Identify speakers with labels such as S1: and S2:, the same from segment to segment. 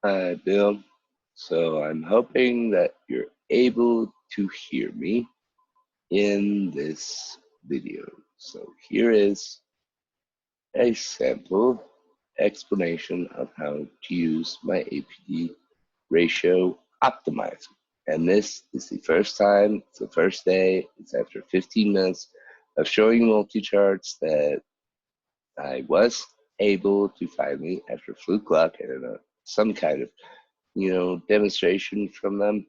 S1: Hi, Bill. So I'm hoping that you're able to hear me in this video. So here is a sample explanation of how to use my APD ratio optimizer. And this is the first time, it's the first day, it's after 15 minutes of showing multi-charts that I was able to finally, after fluke luck and some kind of demonstration from them,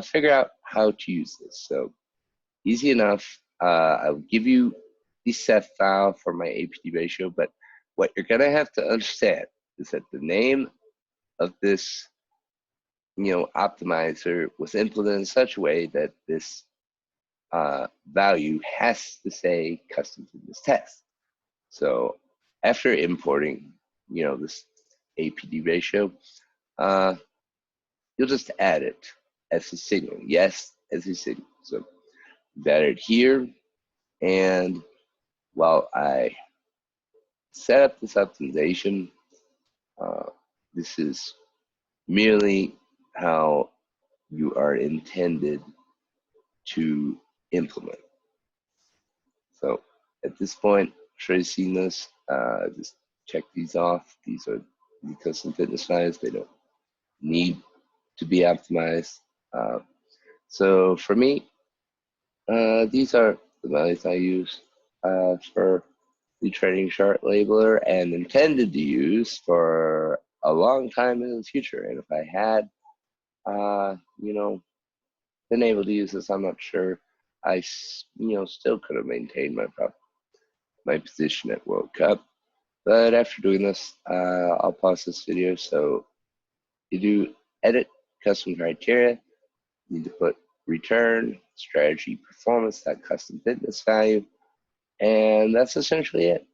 S1: figure out how to use this. So easy enough. I'll give you the set file for my APD ratio, but what you're gonna have to understand is that the name of this, optimizer was implemented in such a way that this value has to say custom to this test. So after importing, this APD ratio, uh, you'll just add it as a signal. Yes, as a signal. So got it here. And while I set up this optimization, uh, this is merely how you are intended to implement. So at this point, I'm sure you've seen this. Just check these off. These are the custom fitness values. They don't need to be optimized. Uh, so for me, these are the values I use for the trading chart labeler and intended to use for a long time in the future. And if I had, been able to use this, I'm not sure I, still could have maintained my position at World Cup. But after doing this, I'll pause this video. So you do edit custom criteria. You need to put return strategy performance that custom fitness value, and that's essentially it.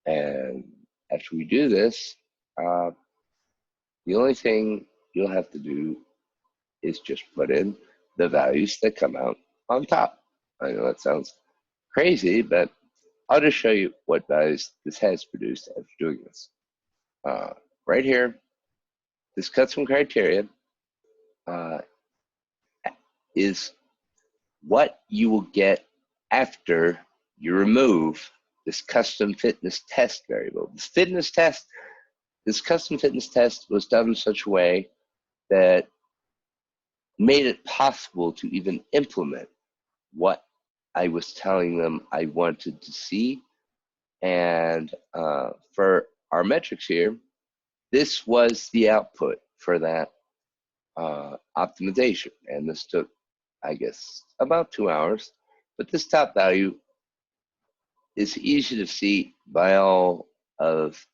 S1: And after we do this, uh, the only thing you'll have to do is just put in the values that come out on top. I know that sounds crazy, but I'll just show you what values this has produced after doing this. Uh, right here, this custom criteria uh, is what you will get after you remove this custom fitness test variable. This custom fitness test was done in such a way that made it possible to even implement what I was telling them I wanted to see. And for our metrics here, this was the output for that optimization. And this took, I guess, about 2 hours. But this top value is easy to see by all of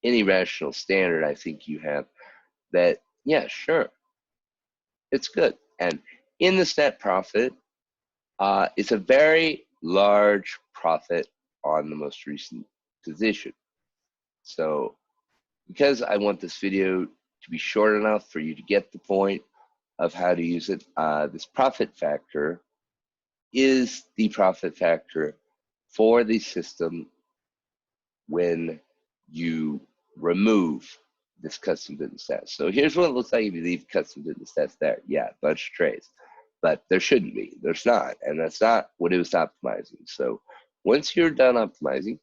S1: any rational standard I think you have that, yeah, sure, it's good. And in this net profit, it's a very large profit on the most recent position. So because I want this video to be short enough for you to get the point of how to use it, this profit factor is the profit factor for the system when you remove this custom business test. So here's what it looks like if you leave custom business test there. Yeah, a bunch of trades. But there shouldn't be. There's not. And that's not what it was optimizing. So once you're done optimizing,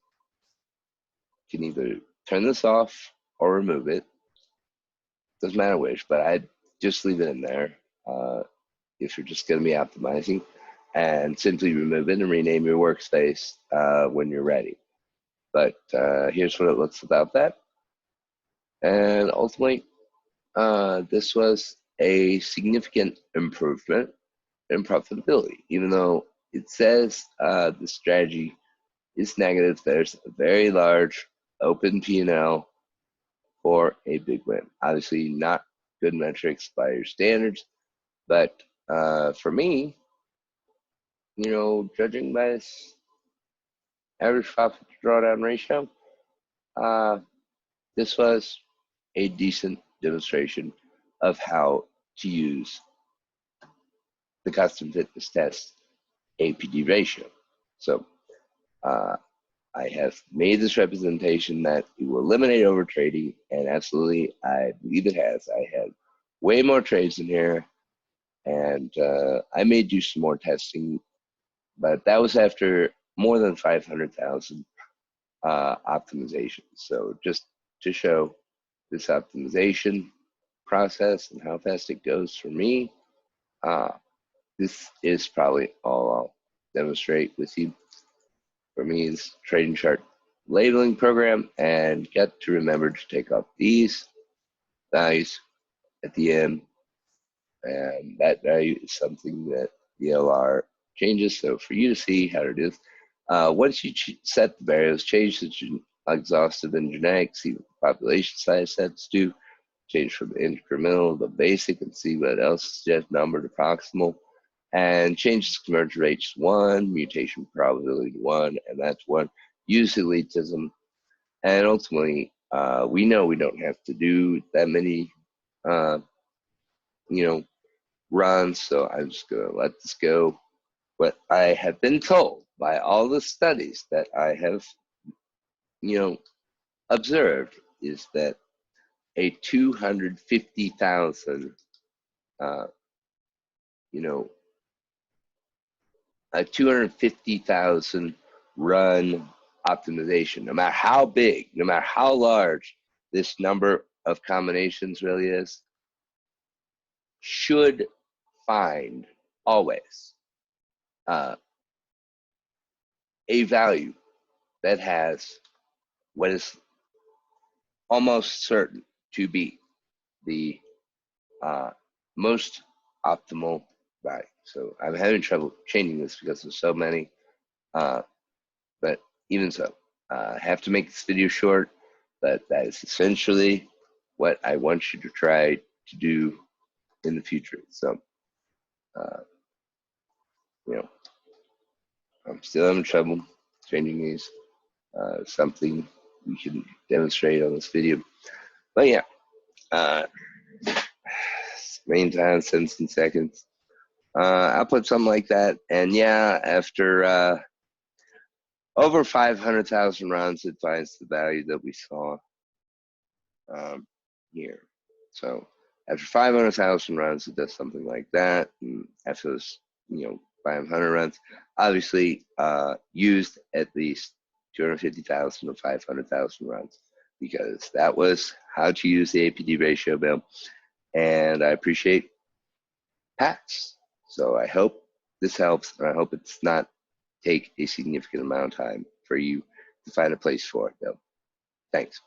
S1: you can either turn this off or remove it. Doesn't matter which, but I'd just leave it in there if you're just going to be optimizing, and simply remove it and rename your workspace when you're ready. But here's what it looks about that. And ultimately, this was a significant improvement in profitability. Even though it says the strategy is negative, there's a very large open P&L for a big win. Obviously, not good metrics by your standards, but for me, judging by this average profit to drawdown ratio, uh, this was a decent demonstration of how to use the custom fitness test APD ratio. So I have made this representation that it will eliminate overtrading, and absolutely, I believe it has. I had way more trades in here, and I may do some more testing, but that was after more than 500,000 optimizations. So just to show this optimization process and how fast it goes for me, this is probably all I'll demonstrate with you. For me, is trading chart labeling program, and get to remember to take off these values at the end, and that value is something that the LR changes. So for you to see how to do this, once you set the variables, change the exhaustive and genetic, see what the population size sets do, change from incremental to basic, and see what else is number to proximal, and change the conversion rate to 1, mutation probability to 1, and that's 1. Use elitism, and ultimately, we know we don't have to do that many, runs, so I'm just going to let this go. What I have been told by all the studies that I have, observed is that a 250,000, a 250,000 run optimization, no matter how big, no matter how large this number of combinations really is, should find always a value that has what is almost certain to be the most optimal value. So I'm having trouble changing this because there's so many, but even so, I have to make this video short, but that is essentially what I want you to try to do in the future. So, I'm still having trouble changing these. Something we can demonstrate on this video. But yeah, main time, 17 seconds. I'll put something like that. And yeah, after over 500,000 runs, it finds the value that we saw here. So after 500,000 runs, it does something like that. And after those, 500 runs, obviously used at least 250,000 or 500,000 runs, because that was how to use the APD ratio, Bill. And I appreciate Pat's. So I hope this helps, and I hope it's not take a significant amount of time for you to find a place for it, Bill. Thanks.